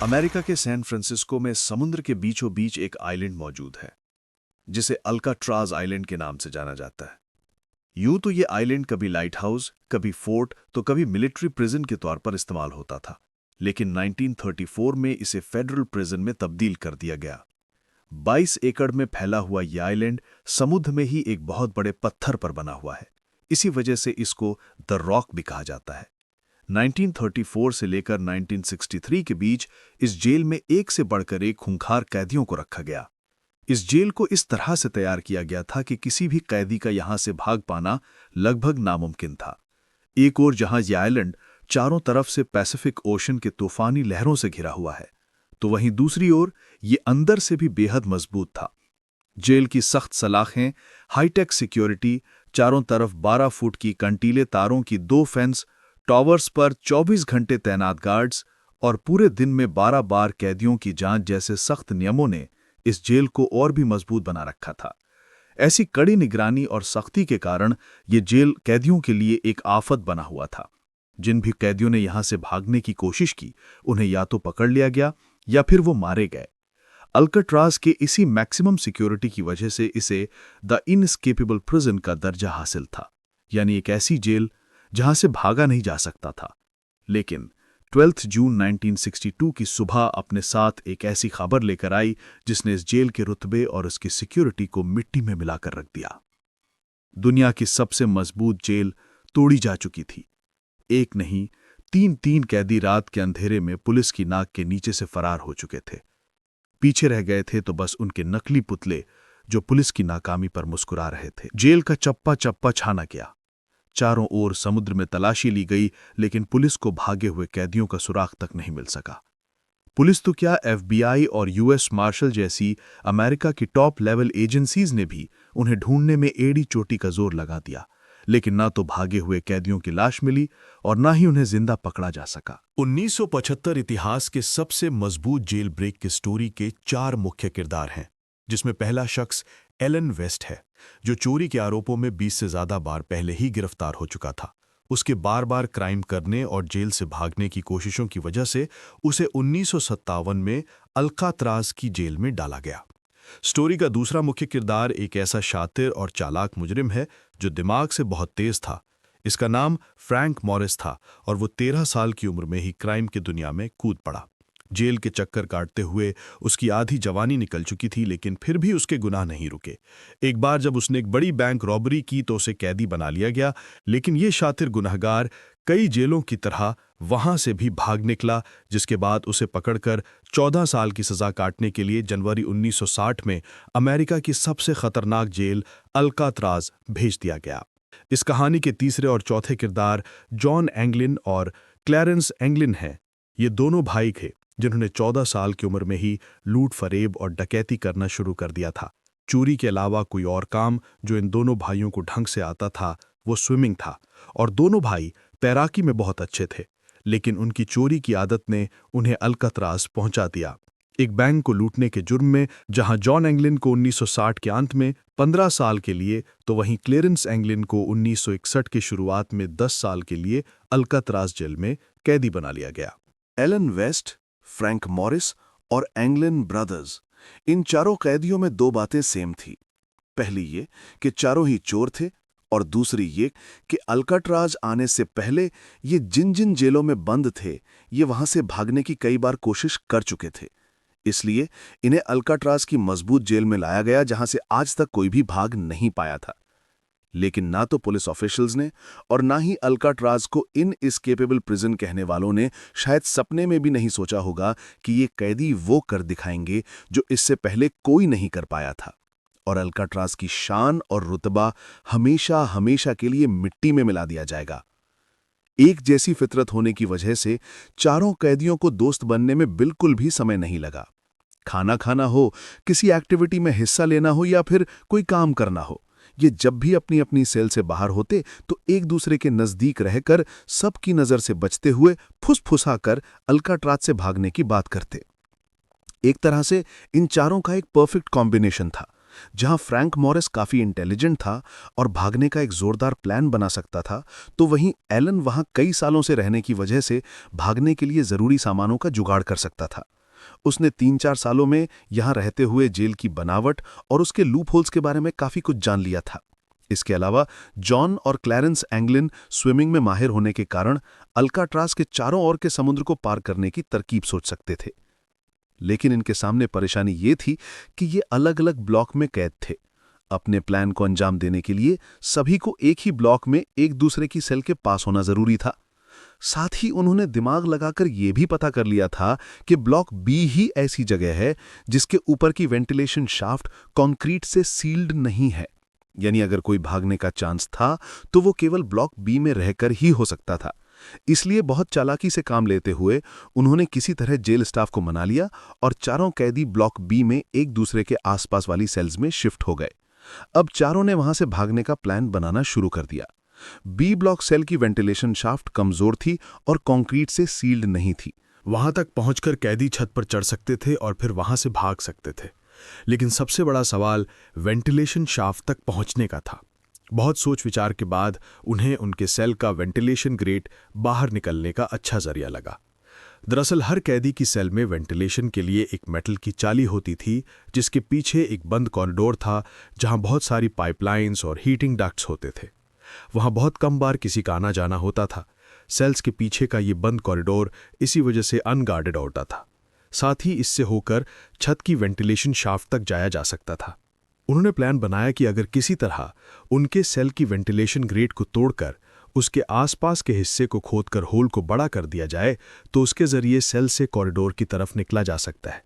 America के San Francisco में समुद्र के बीचों बीच एक आइलैंड मौजूद है जिसे अल्काट्राज आइलैंड के नाम से जाना जाता है। यूं तो ये आइलैंड कभी लाइट हाउस, कभी फोर्ट तो कभी मिलिट्री प्रिजन के तौर पर इस्तेमाल होता था, लेकिन 1934 में इसे फेडरल प्रिजन में तब्दील कर दिया गया। 22 एकड़ में फैला हुआ यह आइलैंड समुद्र में ही एक बहुत बड़े पत्थर पर बना हुआ है। इसी वजह से इसको द रॉक भी कहा जाता है। 1934 से लेकर 1963 के बीच इस जेल में एक से बढ़कर एक खूंखार कैदियों को रखा गया। इस जेल को इस तरह से तैयार किया गया था कि किसी भी कैदी का यहां से भाग पाना लगभग नामुमकिन था। एक ओर जहां यह आइलैंड चारों तरफ से पैसिफिक ओशन के तूफानी लहरों से घिरा हुआ है, तो वहीं दूसरी ओर ये अंदर से भी बेहद मजबूत था। जेल की सख्त सलाखें, हाईटेक सिक्योरिटी, चारों तरफ 12 फुट की कंटीले तारों की 2 फेंस, टॉवर्स पर 24 घंटे तैनात गार्ड्स और पूरे दिन में 12 बार कैदियों की जांच जैसे सख्त नियमों ने इस जेल को और भी मजबूत बना रखा था। ऐसी कड़ी निगरानी और सख्ती के कारण ये जेल कैदियों के लिए एक आफत बना हुआ था। जिन भी कैदियों ने यहां से भागने की कोशिश की, उन्हें या तो पकड़ लिया गया या फिर वो मारे गए। अल्काट्राज के इसी मैक्सिमम सिक्योरिटी की वजह से इसे द इनएस्केपेबल प्रिजन का दर्जा हासिल था, यानी एक ऐसी जेल जहां से भागा नहीं जा सकता था। लेकिन 12 जून 1962 की सुबह अपने साथ एक ऐसी खबर लेकर आई जिसने इस जेल के रुतबे और उसकी सिक्योरिटी को मिट्टी में मिलाकर रख दिया। दुनिया की सबसे मजबूत जेल तोड़ी जा चुकी थी। एक नहीं, 3 कैदी रात के अंधेरे में पुलिस की नाक के नीचे से फरार हो चुके थे। पीछे रह गए थे तो बस उनके नकली पुतले जो पुलिस की नाकामी पर मुस्कुरा रहे थे। जेल का चप्पा चप्पा छाना गया। चारों ओर समुद्र में तलाशी ली गई, लेकिन पुलिस को भागे हुए कैदियों का सुराग तक नहीं मिल सका। पुलिस तो क्या, FBI और US मार्शल जैसी अमेरिका की टॉप लेवल एजेंसीज ने भी उन्हें ढूंढने में एड़ी चोटी का जोर लगा दिया, लेकिन ना तो भागे हुए कैदियों की लाश मिली और ना ही उन्हें जिंदा पकड़ा जा सका। 1975 इतिहास के सबसे मजबूत जेल ब्रेक की स्टोरी के 4 मुख्य किरदार हैं, जिसमें पहला शख्स एलन वेस्ट है, जो चोरी के आरोपों में 20 से ज्यादा बार पहले ही गिरफ्तार हो चुका था। उसके बार बार क्राइम करने और जेल से भागने की कोशिशों की वजह से उसे 1957 में अल्कात्राज की जेल में डाला गया। स्टोरी का दूसरा मुख्य किरदार एक ऐसा शातिर और चालाक मुजरिम है जो दिमाग से बहुत तेज था। इसका नाम फ्रैंक मॉरिस था और वो 13 साल की उम्र में ही क्राइम की दुनिया में कूद पड़ा। जेल के चक्कर काटते हुए उसकी आधी जवानी निकल चुकी थी, लेकिन फिर भी उसके गुनाह नहीं रुके। एक बार जब उसने एक बड़ी बैंक रॉबरी की तो उसे कैदी बना लिया गया, लेकिन ये शातिर गुनहगार कई जेलों की तरह वहां से भी भाग निकला, जिसके बाद उसे पकड़कर 14 साल की सजा काटने के लिए जनवरी 1960 में अमेरिका की सबसे खतरनाक जेल अल्कात्राज भेज दिया गया। इस कहानी के तीसरे और चौथे किरदार जॉन एंगलिन और क्लैरेंस एंगलिन हैं। ये दोनों भाई थे जिन्होंने 14 साल की उम्र में ही लूट फरेब और डकैती करना शुरू कर दिया था। चोरी के अलावा कोई और काम जो इन दोनों भाइयों को ढंग से आता था वो स्विमिंग था, और दोनों भाई तैराकी में बहुत अच्छे थे, लेकिन उनकी चोरी की आदत ने उन्हें अल्कात्राज पहुंचा दिया। एक बैंक को लूटने के जुर्म में जहां जॉन एंगलिन को 1960 के अंत में 15 साल के लिए, तो वहीं क्लेरेंस एंगलिन को 1961 की शुरुआत में 10 साल के लिए अल्कात्राज जेल में कैदी बना लिया गया। एलन वेस्ट, फ्रैंक मॉरिस और एंगलिन ब्रदर्स, इन चारों कैदियों में 2 बातें सेम थी। पहली ये कि चारों ही चोर थे, और दूसरी ये कि अल्काट्राज आने से पहले ये जिन जिन जेलों में बंद थे, ये वहां से भागने की कई बार कोशिश कर चुके थे। इसलिए इन्हें अल्काट्राज की मजबूत जेल में लाया गया, जहां से आज तक कोई भी भाग नहीं पाया था। लेकिन ना तो पुलिस ऑफिशियल्स ने और ना ही अल्काट्राज को इनएस्केपेबल प्रिजन कहने वालों ने शायद सपने में भी नहीं सोचा होगा कि ये कैदी वो कर दिखाएंगे जो इससे पहले कोई नहीं कर पाया था, और अल्काट्राज की शान और रुतबा हमेशा हमेशा के लिए मिट्टी में मिला दिया जाएगा। एक जैसी फितरत होने की वजह से चारों कैदियों को दोस्त बनने में बिल्कुल भी समय नहीं लगा। खाना खाना हो, किसी एक्टिविटी में हिस्सा लेना हो या फिर कोई काम करना हो, ये जब भी अपनी अपनी सेल से बाहर होते तो एक दूसरे के नजदीक रहकर सबकी नजर से बचते हुए फुसफुसाकर अल्काट्राज से भागने की बात करते। एक तरह से इन चारों का एक परफेक्ट कॉम्बिनेशन था, जहां फ्रैंक मॉरिस काफी इंटेलिजेंट था और भागने का एक जोरदार प्लान बना सकता था, तो वहीं एलन वहां कई सालों से रहने की वजह से भागने के लिए जरूरी सामानों का जुगाड़ कर सकता था। उसने 3-4 सालों में यहाँ रहते हुए जेल की बनावट और उसके लूप होल्स के बारे में काफ़ी कुछ जान लिया था। इसके अलावा जॉन और क्लैरेंस एंगलिन स्विमिंग में माहिर होने के कारण अल्काट्राज के चारों ओर के समुद्र को पार करने की तरकीब सोच सकते थे। लेकिन इनके सामने परेशानी ये थी कि ये अलग अलग ब्लॉक में कैद थे। अपने प्लान को अंजाम देने के लिए सभी को एक ही ब्लॉक में एक दूसरे की सेल के पास होना जरूरी था। साथ ही उन्होंने दिमाग लगाकर यह भी पता कर लिया था कि ब्लॉक बी ही ऐसी जगह है जिसके ऊपर की वेंटिलेशन शाफ्ट कंक्रीट से सील्ड नहीं है। यानी अगर कोई भागने का चांस था तो वो केवल ब्लॉक बी में रहकर ही हो सकता था। इसलिए बहुत चालाकी से काम लेते हुए उन्होंने किसी तरह जेल स्टाफ को मना लिया और चारों कैदी ब्लॉक बी में एक दूसरे के आसपास वाली सेल्स में शिफ्ट हो गए। अब चारों ने वहां से भागने का प्लान बनाना शुरू कर दिया। बी ब्लॉक सेल की वेंटिलेशन शाफ्ट कमजोर थी और कंक्रीट से सील्ड नहीं थी। वहां तक पहुंचकर कैदी छत पर चढ़ सकते थे और फिर वहां से भाग सकते थे, लेकिन सबसे बड़ा सवाल वेंटिलेशन शाफ्ट तक पहुंचने का था। बहुत सोच विचार के बाद उन्हें उनके सेल का वेंटिलेशन ग्रेट बाहर निकलने का अच्छा जरिया लगा। दरअसल हर कैदी की सेल में वेंटिलेशन के लिए एक मेटल की चाली होती थी, जिसके पीछे एक बंद कॉरिडोर था जहां बहुत सारी पाइपलाइंस और हीटिंग डक्ट्स होते थे। वहां बहुत कम बार किसी का आना जाना होता था। सेल्स के पीछे का ये बंद कॉरिडोर इसी वजह से अनगार्डेड होता था। साथ ही इससे होकर छत की वेंटिलेशन शाफ्ट तक जाया जा सकता था। उन्होंने प्लान बनाया कि अगर किसी तरह उनके सेल की वेंटिलेशन ग्रेट को तोड़कर उसके आसपास के हिस्से को खोदकर होल को बड़ा कर दिया जाए तो उसके जरिए सेल से कॉरिडोर की तरफ निकला जा सकता है।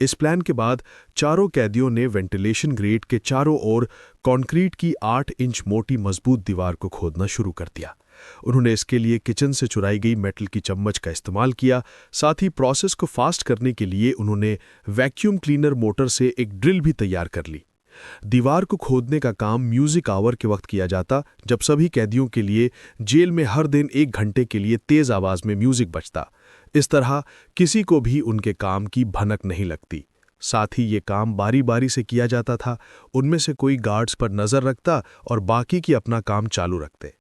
इस प्लान के बाद चारों कैदियों ने वेंटिलेशन ग्रेट के चारों ओर कंक्रीट की 8 इंच मोटी मजबूत दीवार को खोदना शुरू कर दिया। उन्होंने इसके लिए किचन से चुराई गई मेटल की चम्मच का इस्तेमाल किया। साथ ही प्रोसेस को फास्ट करने के लिए उन्होंने वैक्यूम क्लीनर मोटर से एक ड्रिल भी तैयार कर ली। दीवार को खोदने का काम म्यूजिक आवर के वक्त किया जाता, जब सभी कैदियों के लिए जेल में हर दिन 1 घंटे के लिए तेज आवाज में म्यूजिक बजता। इस तरह किसी को भी उनके काम की भनक नहीं लगती। साथ ही ये काम बारी बारी से किया जाता था। उनमें से कोई गार्ड्स पर नजर रखता और बाकी की अपना काम चालू रखते।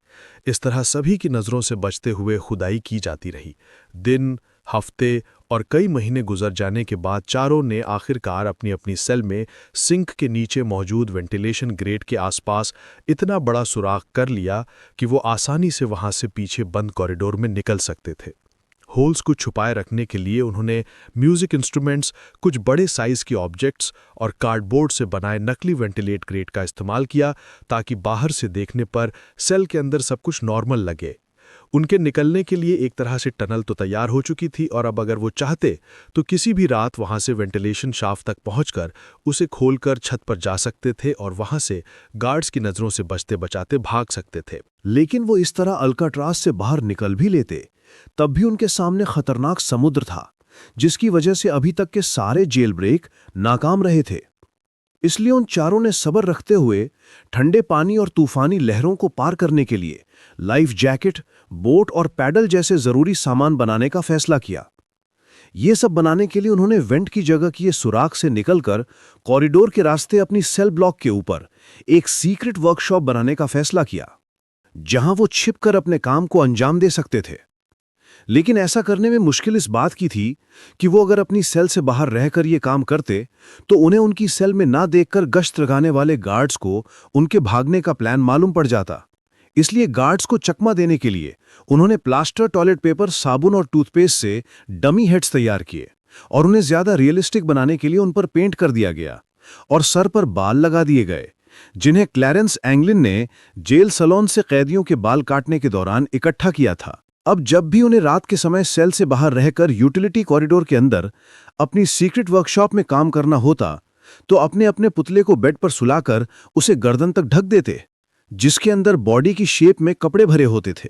इस तरह सभी की नजरों से बचते हुए खुदाई की जाती रही। दिन, हफ्ते और कई महीने गुजर जाने के बाद चारों ने आखिरकार अपनी अपनी सेल में सिंक के नीचे मौजूद वेंटिलेशन ग्रेट के आसपास इतना बड़ा सुराख कर लिया कि वो आसानी से वहां से पीछे बंद कॉरिडोर में निकल सकते थे। होल्स को छुपाए रखने के लिए उन्होंने म्यूजिक इंस्ट्रूमेंट्स, कुछ बड़े साइज के ऑब्जेक्ट्स और कार्डबोर्ड से बनाए नकली वेंटिलेट ग्रेट का इस्तेमाल किया, ताकि बाहर से देखने पर सेल के अंदर सब कुछ नॉर्मल लगे। उनके निकलने के लिए एक तरह से टनल तो तैयार हो चुकी थी और अब अगर वो चाहते तो किसी भी रात वहां से वेंटिलेशन शाफ्ट तक पहुंचकर उसे खोलकर छत पर जा सकते थे और वहां से गार्ड्स की नजरों से बचते बचाते भाग सकते थे। लेकिन वो इस तरह अल्काट्राज से बाहर निकल भी लेते, तब भी उनके सामने खतरनाक समुद्र था, जिसकी वजह से अभी तक के सारे जेल ब्रेक नाकाम रहे थे। इसलिए उन चारों ने सब्र रखते हुए ठंडे पानी और तूफानी लहरों को पार करने के लिए लाइफ जैकेट, बोट और पैडल जैसे जरूरी सामान बनाने का फैसला किया। ये सब बनाने के लिए उन्होंने वेंट की जगह किए सुराख से निकलकर कॉरिडोर के रास्ते अपनी सेल ब्लॉक के ऊपर एक सीक्रेट वर्कशॉप बनाने का फैसला किया, जहां वो छिपकर अपने काम को अंजाम दे सकते थे। लेकिन ऐसा करने में मुश्किल इस बात की थी कि वो अगर अपनी सेल से बाहर रहकर ये काम करते तो उन्हें उनकी सेल में ना देखकर गश्त लगाने वाले गार्ड्स को उनके भागने का प्लान मालूम पड़ जाता। इसलिए गार्ड्स को चकमा देने के लिए उन्होंने प्लास्टर, टॉयलेट पेपर, साबुन और टूथपेस्ट से डमी हेड्स तैयार किए और उन्हें ज्यादा रियलिस्टिक बनाने के लिए उन पर पेंट कर दिया गया और सर पर बाल लगा दिए गए, जिन्हें क्लैरेंस एंगलिन ने जेल सैलून से कैदियों के बाल काटने के दौरान इकट्ठा किया था। अब जब भी उन्हें रात के समय सेल से बाहर रहकर यूटिलिटी कॉरिडोर के अंदर अपनी सीक्रेट वर्कशॉप में काम करना होता तो अपने अपने पुतले को बेड पर सुलाकर उसे गर्दन तक ढक देते, जिसके अंदर बॉडी की शेप में कपड़े भरे होते थे।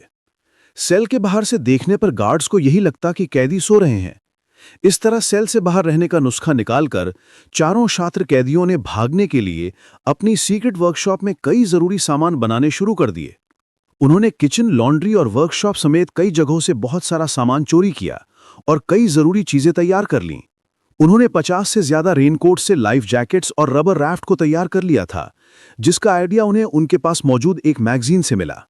सेल के बाहर से देखने पर गार्ड्स को यही लगता कि कैदी सो रहे हैं। इस तरह सेल से बाहर रहने का नुस्खा निकालकर चारों छात्र कैदियों ने भागने के लिए अपनी सीक्रेट वर्कशॉप में कई जरूरी सामान बनाने शुरू कर दिए। उन्होंने किचन, लॉन्ड्री और वर्कशॉप समेत कई जगहों से बहुत सारा सामान चोरी किया और कई जरूरी चीजें तैयार कर लीं। उन्होंने 50 से ज्यादा रेनकोट से लाइफ जैकेट्स और रबर राफ्ट को तैयार कर लिया था, जिसका आइडिया उन्हें उनके पास मौजूद एक मैगजीन से मिला।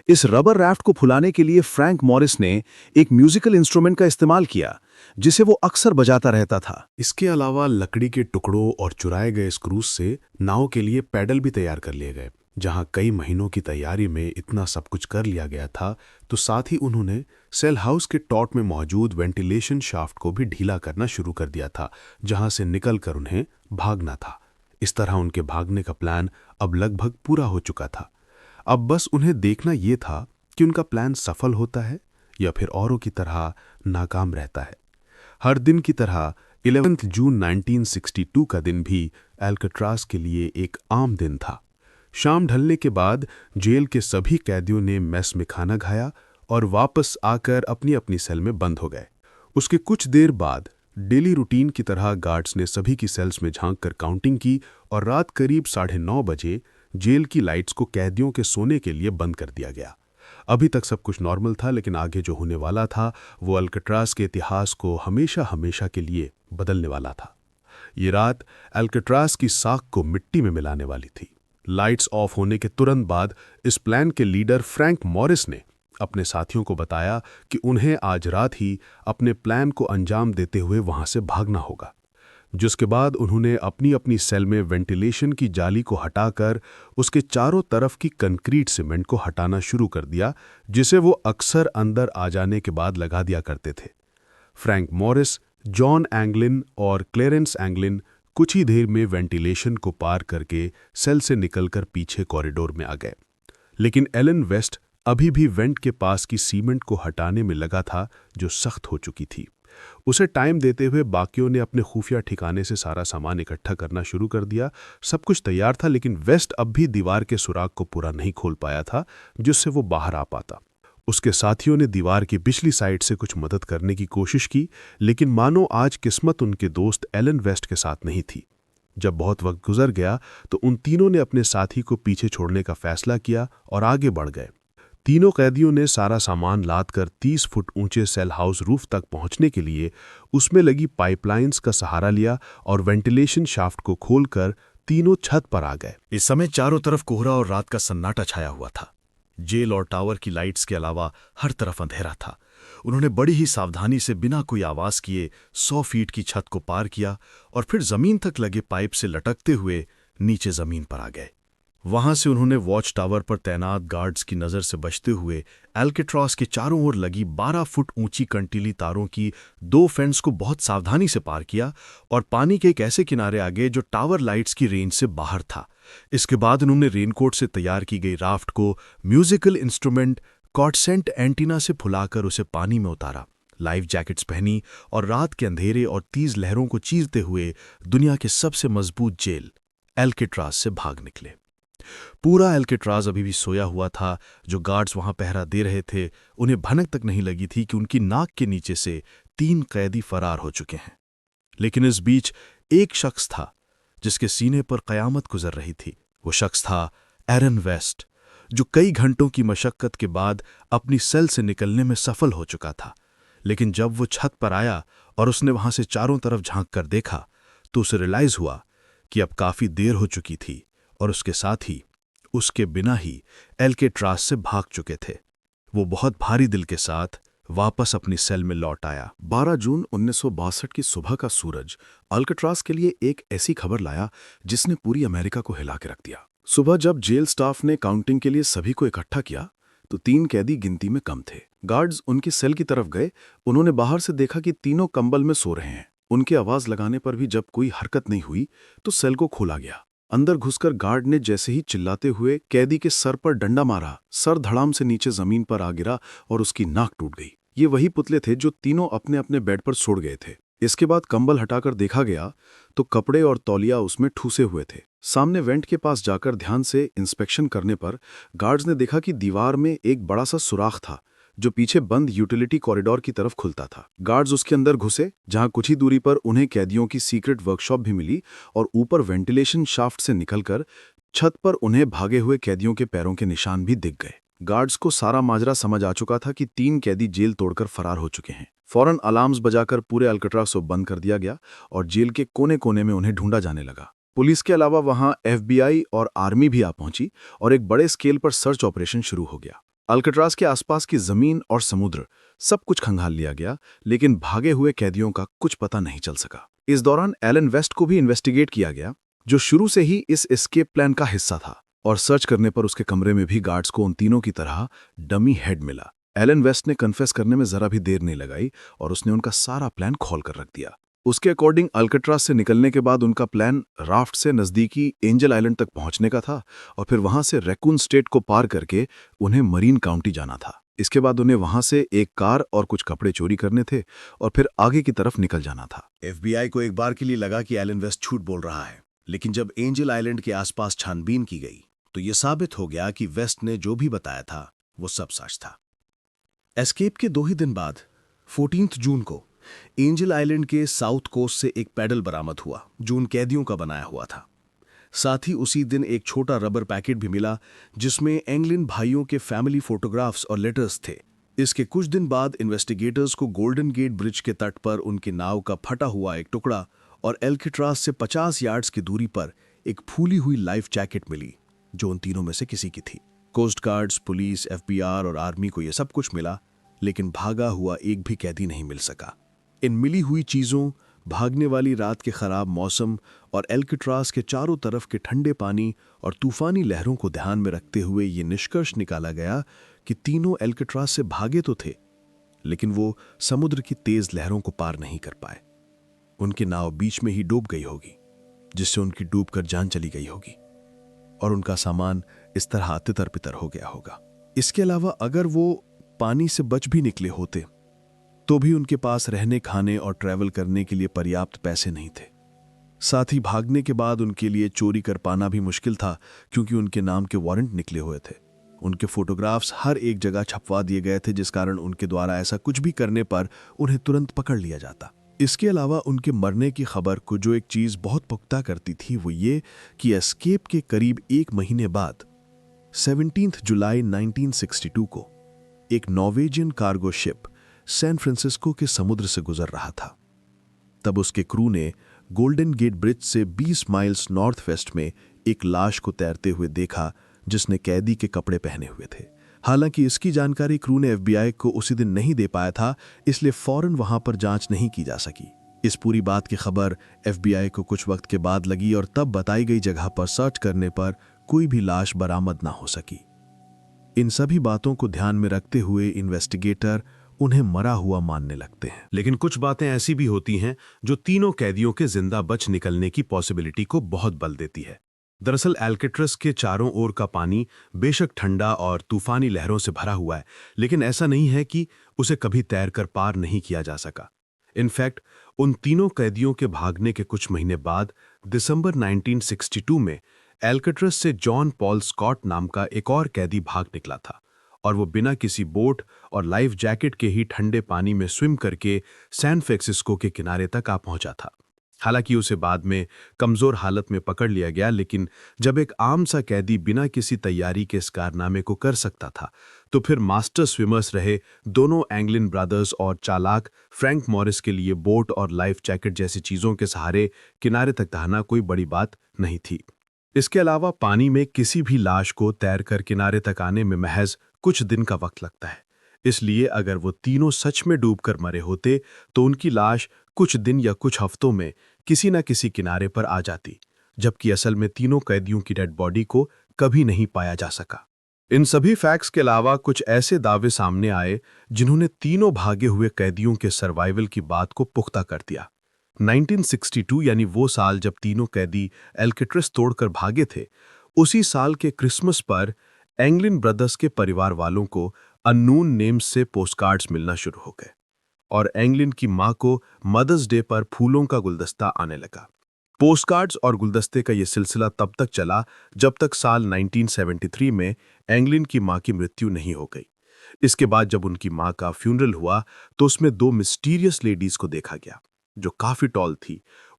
इस रबर राफ्ट को फुलाने के लिए फ्रैंक मॉरिस ने एक म्यूजिकल इंस्ट्रूमेंट का इस्तेमाल किया, जिसे वो अक्सर बजाता रहता था। इसके अलावा लकड़ी के टुकड़ों और चुराए गए स्क्रूज से नाव के लिए पैडल भी तैयार कर लिए गए। जहां कई महीनों की तैयारी में इतना सब कुछ कर लिया गया था, तो साथ ही उन्होंने सेल हाउस के टॉट में मौजूद वेंटिलेशन शाफ्ट को भी ढीला करना शुरू कर दिया था, जहां से निकलकर उन्हें भागना था। इस तरह उनके भागने का प्लान अब लगभग पूरा हो चुका था। अब बस उन्हें देखना ये था कि उनका प्लान सफल होता है या फिर औरों की तरह नाकाम रहता है। हर दिन की तरह 11 जून 1962 का दिन भी अल्काट्राज के लिए एक आम दिन था। शाम ढलने के बाद जेल के सभी कैदियों ने मेस में खाना खाया और वापस आकर अपनी अपनी सेल में बंद हो गए। उसके कुछ देर बाद डेली रूटीन की तरह गार्ड्स ने सभी की सेल्स में झांककर काउंटिंग की और रात करीब 9:30 बजे जेल की लाइट्स को कैदियों के सोने के लिए बंद कर दिया गया। अभी तक सब कुछ नॉर्मल था, लेकिन आगे जो होने वाला था वो अल्काट्राज के इतिहास को हमेशा हमेशा के लिए बदलने वाला था। ये रात अल्काट्राज की साख को मिट्टी में मिलाने वाली थी। लाइट्स ऑफ होने के तुरंत बाद इस प्लान के लीडर फ्रैंक मॉरिस ने अपने साथियों को बताया कि उन्हें आज रात ही अपने प्लान को अंजाम देते हुए वहां से भागना होगा, जिसके बाद उन्होंने अपनी अपनी सेल में वेंटिलेशन की जाली को हटाकर उसके चारों तरफ की कंक्रीट सीमेंट को हटाना शुरू कर दिया, जिसे वो अक्सर अंदर आ जाने के बाद लगा दिया करते थे। फ्रैंक मॉरिस, जॉन एंगलिन और क्लेरेंस एंगलिन कुछ ही देर में वेंटिलेशन को पार करके सेल से निकलकर पीछे कॉरिडोर में आ गए, लेकिन एलन वेस्ट अभी भी वेंट के पास की सीमेंट को हटाने में लगा था, जो सख्त हो चुकी थी। उसे टाइम देते हुए बाकियों ने अपने खुफिया ठिकाने से सारा सामान इकट्ठा करना शुरू कर दिया। सब कुछ तैयार था, लेकिन वेस्ट अब भी दीवार के सुराग को पूरा नहीं खोल पाया था, जिससे वो बाहर आ पाता। उसके साथियों ने दीवार की पिछली साइड से कुछ मदद करने की कोशिश की, लेकिन मानो आज किस्मत उनके दोस्त एलन वेस्ट के साथ नहीं थी। जब बहुत वक्त गुजर गया तो उन तीनों ने अपने साथी को पीछे छोड़ने का फैसला किया और आगे बढ़ गए। तीनों कैदियों ने सारा सामान लादकर 30 फुट ऊंचे सेल हाउस रूफ तक पहुंचने के लिए उसमें लगी पाइपलाइंस का सहारा लिया और वेंटिलेशन शाफ्ट को खोलकर तीनों छत पर आ गए। इस समय चारों तरफ कोहरा और रात का सन्नाटा छाया हुआ था। जेल और टावर की लाइट्स के अलावा हर तरफ अंधेरा था। उन्होंने बड़ी ही सावधानी से बिना कोई आवाज किए 100 फीट की छत को पार किया और फिर जमीन तक लगे पाइप से लटकते हुए नीचे जमीन पर आ गए। वहां से उन्होंने वॉच टावर पर तैनात गार्ड्स की नजर से बचते हुए अल्काट्राज के चारों ओर लगी 12 फुट ऊंची कंटीली तारों की 2 फेंस को बहुत सावधानी से पार किया और पानी के एक ऐसे किनारे आ गए जो टावर लाइट्स की रेंज से बाहर था। इसके बाद उन्होंने रेनकोट से तैयार की गई राफ्ट को म्यूजिकल इंस्ट्रूमेंट कॉर्डसेंट एंटीना से फुलाकर उसे पानी में उतारा, लाइफ जैकेट्स पहनी और रात के अंधेरे और तेज लहरों को चीरते हुए दुनिया के सबसे मजबूत जेल अल्काट्राज से भाग निकले। पूरा अल्काट्राज अभी भी सोया हुआ था। जो गार्ड्स वहां पहरा दे रहे थे, उन्हें भनक तक नहीं लगी थी कि उनकी नाक के नीचे से 3 कैदी फरार हो चुके हैं। लेकिन इस बीच एक शख्स था जिसके सीने पर कयामत गुजर रही थी। वो शख्स था एरन वेस्ट, जो कई घंटों की मशक्कत के बाद अपनी सेल से निकलने में सफल हो चुका था। लेकिन जब वो छत पर आया और उसने वहां से चारों तरफ झांक कर देखा, तो उसे रियलाइज हुआ कि अब काफी देर हो चुकी थी और उसके साथ ही उसके बिना ही अल्काट्राज से भाग चुके थे। वो बहुत भारी दिल के साथ वापस अपनी सेल में लौट आया। 12 जून 1962 की सुबह का सूरज अल्काट्राज के लिए एक ऐसी खबर लाया जिसने पूरी अमेरिका को हिला के रख दिया। सुबह जब जेल स्टाफ ने काउंटिंग के लिए सभी को इकट्ठा किया तो 3 कैदी गिनती में कम थे। गार्ड्स उनकी सेल की तरफ गए। उन्होंने बाहर से देखा कि तीनों कंबल में सो रहे हैं। उनके आवाज लगाने पर भी जब कोई हरकत नहीं हुई तो सेल को खोला गया। अंदर घुसकर गार्ड ने जैसे ही चिल्लाते हुए कैदी के सर पर डंडा मारा, सर धड़ाम से नीचे जमीन पर आ गिरा और उसकी नाक टूट गई। ये वही पुतले थे जो तीनों अपने अपने बेड पर छोड़ गए थे। इसके बाद कंबल हटाकर देखा गया तो कपड़े और तौलिया उसमें ठूसे हुए थे। सामने वेंट के पास जाकर ध्यान से इंस्पेक्शन करने पर गार्ड्स ने देखा कि दीवार में एक बड़ा सा सुराख था जो पीछे बंद यूटिलिटी कॉरिडोर की तरफ खुलता था। गार्ड्स उसके अंदर घुसे, जहां कुछ ही दूरी पर उन्हें कैदियों की सीक्रेट वर्कशॉप भी मिली और ऊपर वेंटिलेशन शाफ्ट से निकलकर छत पर उन्हें भागे हुए कैदियों के पैरों के निशान भी दिख गए। गार्ड्स को सारा माजरा समझ आ चुका था कि 3 कैदी जेल तोड़कर फरार हो चुके हैं। फौरन अलार्म्स बजाकर पूरे अल्काट्राज को बंद कर दिया गया और जेल के कोने कोने में उन्हें ढूंढा जाने लगा। पुलिस के अलावा वहां FBI और आर्मी भी आ पहुंची और एक बड़े स्केल पर सर्च ऑपरेशन शुरू हो गया। अल्काट्राज के आसपास की जमीन और समुद्र सब कुछ खंगाल लिया गया, लेकिन भागे हुए कैदियों का कुछ पता नहीं चल सका। इस दौरान एलन वेस्ट को भी इन्वेस्टिगेट किया गया, जो शुरू से ही इस एस्केप प्लान का हिस्सा था, और सर्च करने पर उसके कमरे में भी गार्ड्स को उन तीनों की तरह डमी हेड मिला। एलन वेस्ट ने कन्फेस करने में जरा भी देर नहीं लगाई और उसने उनका सारा प्लान खोल कर रख दिया। उसके अकॉर्डिंग अल्काट्राज से निकलने के बाद उनका प्लान राफ्ट से नजदीकी एंजल आइलैंड तक पहुंचने का था और फिर वहां से रैकून स्टेट को पार करके उन्हें मरीन काउंटी जाना था। इसके बाद उन्हें वहां से एक कार और कुछ कपड़े चोरी करने थे और फिर आगे की तरफ निकल जाना था। FBI को एक बार के लिए लगा कि एलन वेस्ट झूठ बोल रहा है, लेकिन जब एंजल आइलैंड के आसपास छानबीन की गई तो यह साबित हो गया कि वेस्ट ने जो भी बताया था वो सब सच था। एस्केप के 2 ही दिन बाद 14 जून को एंजल आइलैंड के साउथ कोस्ट से एक पैडल बरामद हुआ जो उन कैदियों का बनाया हुआ था। साथ ही उसी दिन एक छोटा रबर पैकेट भी मिला जिसमें एंगलिन भाइयों के फैमिली फोटोग्राफ्स और लेटर्स थे। इसके कुछ दिन बाद इन्वेस्टिगेटर्स को गोल्डन गेट ब्रिज के तट पर उनकी नाव का फटा हुआ एक टुकड़ा और अल्काट्राज से 50 यार्ड्स की दूरी पर एक फूली हुई लाइफ जैकेट मिली जो उन तीनों में से किसी की थी। कोस्ट गार्ड्स, पुलिस, FBI और आर्मी को यह सब कुछ मिला, लेकिन भागा हुआ एक भी कैदी नहीं मिल सका। इन मिली हुई चीजों, भागने वाली रात के खराब मौसम और अल्काट्राज के चारों तरफ के ठंडे पानी और तूफानी लहरों को ध्यान में रखते हुए ये निष्कर्ष निकाला गया कि तीनों अल्काट्राज से भागे तो थे, लेकिन वो समुद्र की तेज लहरों को पार नहीं कर पाए। उनकी नाव बीच में ही डूब गई होगी, जिससे उनकी डूबकर जान चली गई होगी और उनका सामान इस तरह तितर-बितर हो गया होगा। इसके अलावा अगर वो पानी से बच भी निकले होते तो भी उनके पास रहने, खाने और ट्रैवल करने के लिए पर्याप्त पैसे नहीं थे। साथ ही भागने के बाद उनके लिए चोरी कर पाना भी मुश्किल था, क्योंकि उनके नाम के वारंट निकले हुए थे। उनके फोटोग्राफ्स हर एक जगह छपवा दिए गए थे, जिस कारण उनके द्वारा ऐसा कुछ भी करने पर उन्हें तुरंत पकड़ लिया जाता। इसके अलावा उनके मरने की खबर को जो एक चीज बहुत पुख्ता करती थी वो ये कि एस्केप के करीब 1 महीने बाद 17 जुलाई 1962 को एक Norwegian cargo ship San Francisco के समुद्र से गुजर रहा था। तब उसके क्रू ने गोल्डन गेट ब्रिज से 20 माइल्स नॉर्थ वेस्ट में एक लाश को तैरते हुए देखा जिसने कैदी के कपड़े पहने हुए थे। हालांकि इसकी जानकारी क्रू ने FBI को उसी दिन नहीं दे पाया था, इसलिए फौरन वहां पर जांच नहीं की जा सकी। इस पूरी बात की खबर FBI को कुछ वक्त के बाद लगी और तब बताई गई जगह पर सर्च करने पर कोई भी लाश बरामद ना हो सकी। इन सभी बातों को ध्यान में रखते हुए इन्वेस्टिगेटर उन्हें मरा हुआ मानने लगते हैं। लेकिन कुछ बातें ऐसी भी होती हैं जो तीनों कैदियों के जिंदा बच निकलने की पॉसिबिलिटी को बहुत बल देती है। दरअसल अल्काट्राज के चारों ओर का पानी बेशक ठंडा और तूफानी लहरों से भरा हुआ है, लेकिन ऐसा नहीं है कि उसे कभी तैरकर पार नहीं किया जा सका। इनफैक्ट उन तीनों कैदियों के भागने के कुछ महीने बाद दिसंबर 1962 में अल्काट्राज से जॉन पॉल स्कॉट नाम का एक और कैदी भाग निकला था और वो बिना किसी बोट और लाइफ जैकेट के ही ठंडे पानी में स्विम करके सैन फ्रांसिस्को के किनारे तक आ पहुंचा था। हालांकि उसे बाद में कमजोर हालत में पकड़ लिया गया, लेकिन जब एक आम सा कैदी बिना किसी तैयारी के इस कारनामे को कर सकता था, तो फिर मास्टर स्विमर्स रहे दोनों एंगलिन ब्रदर्स और चालाक फ्रैंक मॉरिस के लिए बोट और लाइफ जैकेट जैसी चीजों के सहारे किनारे तक आना कोई बड़ी बात नहीं थी। इसके अलावा पानी में किसी भी लाश को तैरकर किनारे तक आने में महज कुछ दिन का वक्त लगता है, इसलिए अगर वो तीनों सच में डूबकर मरे होते तो उनकी लाश कुछ दिन या कुछ हफ्तों में किसी न किसी किनारे पर आ जाती, जबकि असल में तीनों कैदियों की डेड बॉडी को कभी नहीं पाया जा सका। इन सभी फैक्ट्स के अलावा कुछ ऐसे दावे सामने आए जिन्होंने तीनों भागे हुए कैदियों के सर्वाइवल की बात को पुख्ता कर दिया। 1962 यानी वो साल जब तीनों कैदी अल्काट्राज तोड़कर भागे थे, उसी साल के क्रिसमस पर एंगलिन ब्रदर्स के परिवार वालों को अननोन नेम्स से पोस्टकार्ड्स मिलना शुरू हो गए और एंगलिन की मां को मदर्स डे पर फूलों का गुलदस्ता आने लगा। पोस्टकार्ड्स और गुलदस्ते का यह सिलसिला तब तक चला जब तक साल 1973 में एंगलिन की मां की मृत्यु नहीं हो गई। इसके बाद जब उनकी मां का फ्यूनरल हुआ तो उसमें 2 मिस्टीरियस लेडीज को देखा गया जो काफी टॉल थी।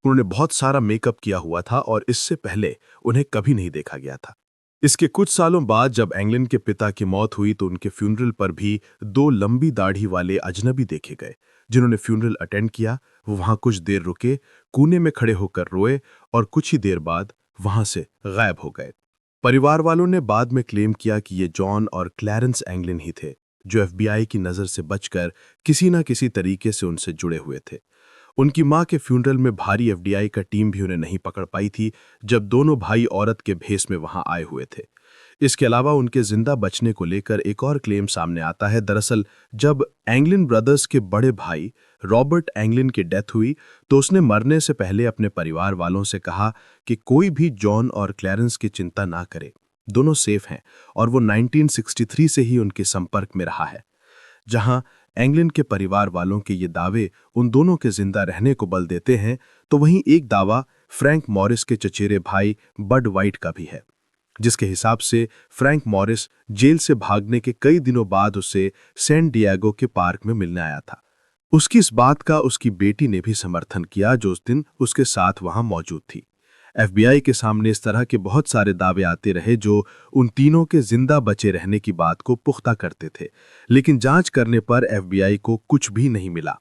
उन्होंने बहुत सारा मेकअप किया हुआ था और इससे पहले उन्हें कभी नहीं देखा गया था। इसके कुछ सालों बाद जब एंगलिन के पिता की मौत हुई तो उनके फ्यूनरल पर भी 2 लंबी दाढ़ी वाले अजनबी देखे गए, जिन्होंने फ्यूनरल अटेंड किया। वो वहां कुछ देर रुके, कोने में खड़े होकर रोए और कुछ ही देर बाद वहां से गायब हो गए। परिवार वालों ने बाद में क्लेम किया कि ये जॉन और क्लैरेंस एंगलिन ही थे, जो एफबीआई की नज़र से बचकर किसी न किसी तरीके से उनसे जुड़े हुए थे। उनकी मां के फ्यूनरल में भारी एफबीआई का टीम भी उन्हें नहीं पकड़ पाई थी, जब दोनों भाई औरत के भेष में वहां आए हुए थे। इसके अलावा उनके जिंदा बचने को लेकर एक और क्लेम सामने आता है। दरअसल जब एंगलिन ब्रदर्स के बड़े भाई रॉबर्ट एंगलिन की डेथ हुई, तो उसने मरने से पहले अपने परिवार वालों से कहा कि कोई भी जॉन और क्लैरेंस की चिंता ना करे, दोनों सेफ हैं, और वो 1963 से ही उनके संपर्क में रहा है। जहां एंगलिन के परिवार वालों के ये दावे उन दोनों के जिंदा रहने को बल देते हैं, तो वहीं एक दावा फ्रैंक मॉरिस के चचेरे भाई बड वाइट का भी है, जिसके हिसाब से फ्रैंक मॉरिस जेल से भागने के कई दिनों बाद उसे सैन डिएगो के पार्क में मिलने आया था। उसकी इस बात का उसकी बेटी ने भी समर्थन किया, जो उस दिन उसके साथ वहां मौजूद थी। एफबीआई के सामने इस तरह के बहुत सारे दावे आते रहे जो उन तीनों के जिंदा बचे रहने की बात को पुख्ता करते थे, लेकिन जांच करने पर एफबीआई को कुछ भी नहीं मिला।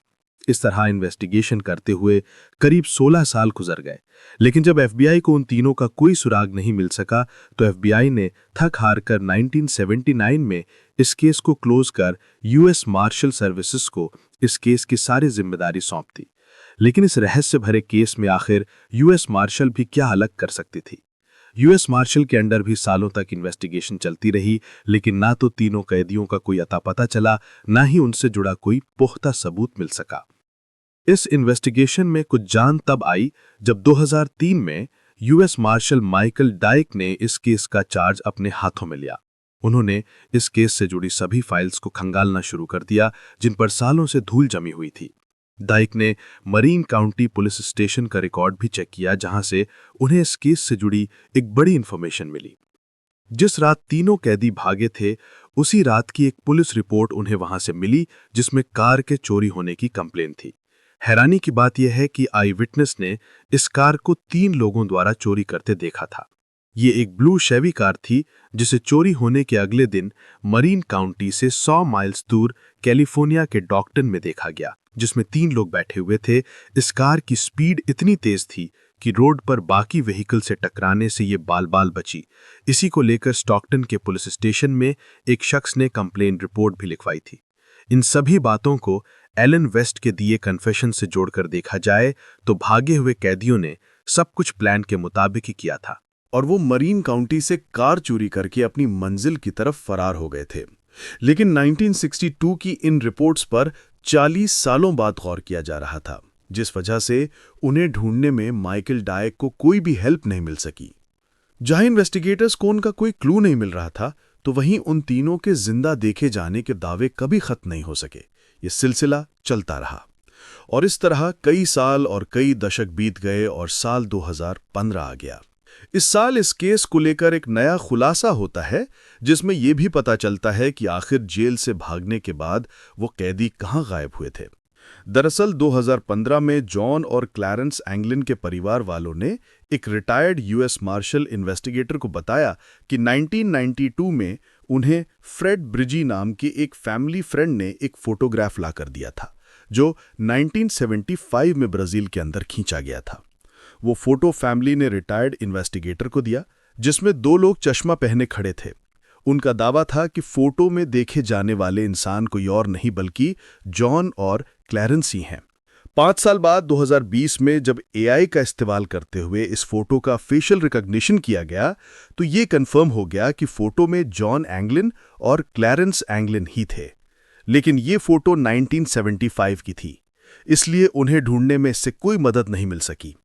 इस तरह इन्वेस्टिगेशन करते हुए करीब 16 साल गुजर गए, लेकिन जब एफबीआई को उन तीनों का कोई सुराग नहीं मिल सका, तो एफबीआई ने थक हार कर 1979 में इस केस को क्लोज कर यूएस मार्शल सर्विसेज को इस केस की सारी जिम्मेदारी सौंप दी। लेकिन इस रहस्य भरे केस में आखिर यूएस मार्शल भी क्या अलग कर सकती थी? यूएस मार्शल के अंडर भी सालों तक इन्वेस्टिगेशन चलती रही, लेकिन ना तो तीनों कैदियों का कोई अता पता चला, ना ही उनसे जुड़ा कोई पुख्ता सबूत मिल सका। इस इन्वेस्टिगेशन में कुछ जान तब आई जब 2003 में यूएस मार्शल माइकल डाइक ने इस केस का चार्ज अपने हाथों में लिया। उन्होंने इस केस से जुड़ी सभी फाइल्स को खंगालना शुरू कर दिया, जिन पर सालों से धूल जमी हुई थी। डाइक ने मरीन काउंटी पुलिस स्टेशन का रिकॉर्ड भी चेक किया, जहां से उन्हें इस केस से जुड़ी एक बड़ी इंफॉर्मेशन मिली। जिस रात तीनों कैदी भागे थे, उसी रात की एक पुलिस रिपोर्ट उन्हें वहां से मिली, जिसमें कार के चोरी होने की कंप्लेन थी। हैरानी की बात यह है कि आई विटनेस ने इस कार को 3 लोगों द्वारा चोरी करते देखा था। ये एक ब्लू शेवी कार थी, जिसे चोरी होने के अगले दिन मरीन काउंटी से 100 माइल्स दूर कैलिफोर्निया के डॉक्टन में देखा गया, जिसमें 3 लोग बैठे हुए थे। इस कार की स्पीड इतनी तेज थी कि रोड पर बाकी व्हीकल से टकराने से ये बाल-बाल बची। इसी को लेकर स्टॉकटन के पुलिस स्टेशन में एक शख्स ने कंप्लेन रिपोर्ट भी लिखवाई थी। इन सभी बातों को एलन वेस्ट के दिए कन्फेशन से जोड़कर देखा जाए तो भागे हुए कैदियों ने सब कुछ प्लान के मुताबिक ही किया था, और वो मरीन काउंटी से कार चोरी करके अपनी मंजिल की तरफ फरार हो गए थे। लेकिन 1962 की इन रिपोर्ट्स पर 40 सालों बाद गौर किया जा रहा था, जिस वजह से उन्हें ढूंढने में माइकल डायक को कोई भी हेल्प नहीं मिल सकी। जहां इन्वेस्टिगेटर्स को उनका कोई क्लू नहीं मिल रहा था, तो वहीं उन तीनों के जिंदा देखे जाने के दावे कभी खत्म नहीं हो सके। ये सिलसिला चलता रहा और इस तरह कई साल और कई दशक बीत गए और साल 2015 आ गया। इस साल इस केस को लेकर एक नया खुलासा होता है, जिसमें यह भी पता चलता है कि आखिर जेल से भागने के बाद वो कैदी कहां गायब हुए थे। दरअसल 2015 में जॉन और क्लैरेंस एंगलिन के परिवार वालों ने एक रिटायर्ड यूएस मार्शल इन्वेस्टिगेटर को बताया कि 1992 में उन्हें फ्रेड ब्रिजी नाम के एक फैमिली फ्रेंड ने एक फोटोग्राफ लाकर दिया था, जो 1975 में ब्राजील के अंदर खींचा गया था। वो फोटो फैमिली ने रिटायर्ड इन्वेस्टिगेटर को दिया, जिसमें 2 लोग चश्मा पहने खड़े थे। उनका दावा था कि फोटो में देखे जाने वाले इंसान कोई और नहीं बल्कि जॉन और क्लैरेंस ही हैं। 5 साल बाद 2020 में जब एआई का इस्तेमाल करते हुए इस फोटो का फेशियल रिकॉग्निशन किया गया, तो ये कंफर्म हो गया कि फोटो में जॉन एंगलिन और क्लैरेंस एंगलिन ही थे। लेकिन ये फोटो 1975 की थी, इसलिए उन्हें ढूंढने में इससे कोई मदद नहीं मिल सकी।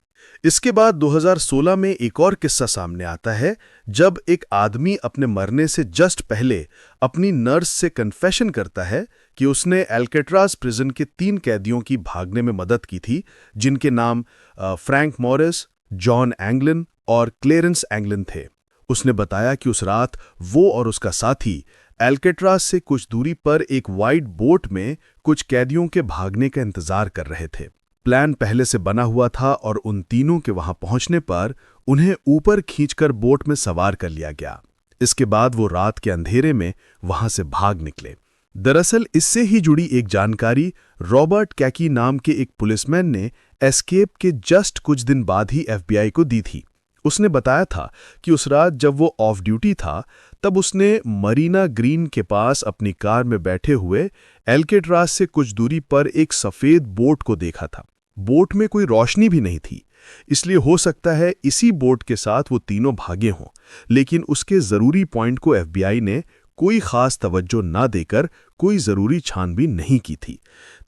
इसके बाद 2016 में एक और किस्सा सामने आता है, जब एक आदमी अपने मरने से जस्ट पहले अपनी नर्स से कन्फेशन करता है कि उसने एल्केट्राज प्रिजन के 3 कैदियों की भागने में मदद की थी, जिनके नाम फ्रैंक मॉरिस, जॉन एंगलिन और क्लैरेंस एंगलिन थे। उसने बताया कि उस रात वो और उसका साथी एल्केट्राज से कुछ दूरी पर एक वाइट बोट में कुछ कैदियों के भागने का इंतजार कर रहे थे। प्लान पहले से बना हुआ था और उन तीनों के वहां पहुंचने पर उन्हें ऊपर खींचकर बोट में सवार कर लिया गया। इसके बाद वो रात के अंधेरे में वहां से भाग निकले। दरअसल इससे ही जुड़ी एक जानकारी रॉबर्ट कैकी नाम के एक पुलिसमैन ने एस्केप के जस्ट कुछ दिन बाद ही एफबीआई को दी थी। उसने बताया था कि उस रात जब वो ऑफ ड्यूटी था तब उसने मरीना ग्रीन के पास अपनी कार में बैठे हुए एल्केट्राज से कुछ दूरी पर एक सफ़ेद बोट को देखा था। बोट में कोई रोशनी भी नहीं थी, इसलिए हो सकता है इसी बोट के साथ वो तीनों भागे हों, लेकिन उसके ज़रूरी पॉइंट को FBI ने कोई खास तवज्जो ना देकर कोई ज़रूरी छानबीन नहीं की थी।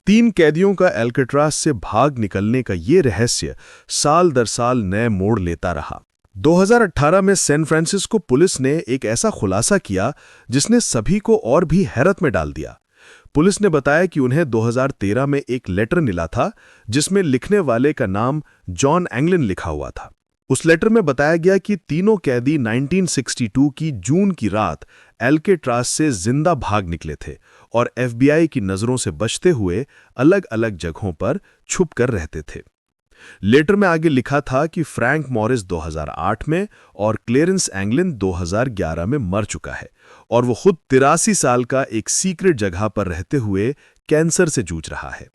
3 कैदियों का एल्केट्राज से भाग निकलने का ये रहस्य साल दर साल नए मोड़ लेता रहा। 2018 में सैन फ्रांसिस्को पुलिस ने एक ऐसा खुलासा किया जिसने सभी को और भी हैरत में डाल दिया। पुलिस ने बताया कि उन्हें 2013 में एक लेटर मिला था जिसमें लिखने वाले का नाम जॉन एंगलिन लिखा हुआ था। उस लेटर में बताया गया कि तीनों कैदी 1962 की जून की रात एल्केट्राज से जिंदा भाग निकले थे और FBI की नज़रों से बचते हुए अलग अलग जगहों पर छुप कर रहते थे। लेटर में आगे लिखा था कि फ्रैंक मॉरिस 2008 में और क्लेरेंस एंगलिन 2011 में मर चुका है और वो खुद 83 साल का एक सीक्रेट जगह पर रहते हुए कैंसर से जूझ रहा है।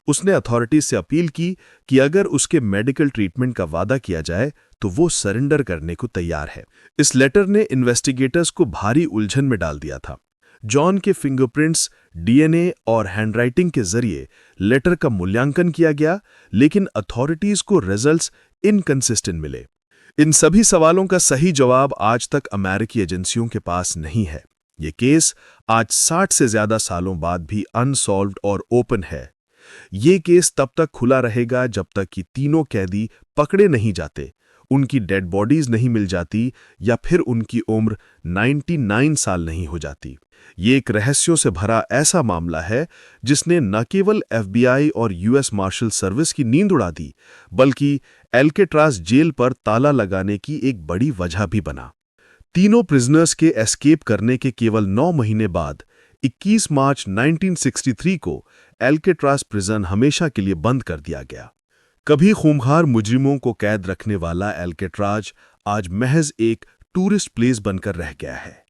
उसने अथॉरिटीज से अपील की कि अगर उसके मेडिकल ट्रीटमेंट का वादा किया जाए तो वो सरेंडर करने को तैयार है। इस लेटर ने इन्वेस्टिगेटर्स को भारी उलझन में डाल दिया था। जॉन के फिंगरप्रिंट्स, DNA और हैंडराइटिंग के जरिए लेटर का मूल्यांकन किया गया, लेकिन अथॉरिटीज को रिजल्ट्स इनकंसिस्टेंट मिले। इन सभी सवालों का सही जवाब आज तक अमेरिकी एजेंसियों के पास नहीं है। ये केस आज 60 से ज्यादा सालों बाद भी अनसॉल्व्ड और ओपन है। ये केस तब तक खुला रहेगा जब तक कि तीनों कैदी पकड़े नहीं जाते, उनकी डेड बॉडीज नहीं मिल जाती या फिर उनकी उम्र 99 साल नहीं हो जाती। ये एक रहस्यों से भरा ऐसा मामला है जिसने न केवल FBI और US मार्शल सर्विस की नींद उड़ा दी, बल्कि एल्केट्राज जेल पर ताला लगाने की एक बड़ी वजह भी बना। तीनों प्रिजनर्स के एस्केप करने के केवल 9 महीने बाद 21 मार्च 1963 को एल्केट्राज प्रिजन हमेशा के लिए बंद कर दिया गया। कभी खूंखार मुजरिमों को कैद रखने वाला एल्केट्राज आज महज एक टूरिस्ट प्लेस बनकर रह गया है।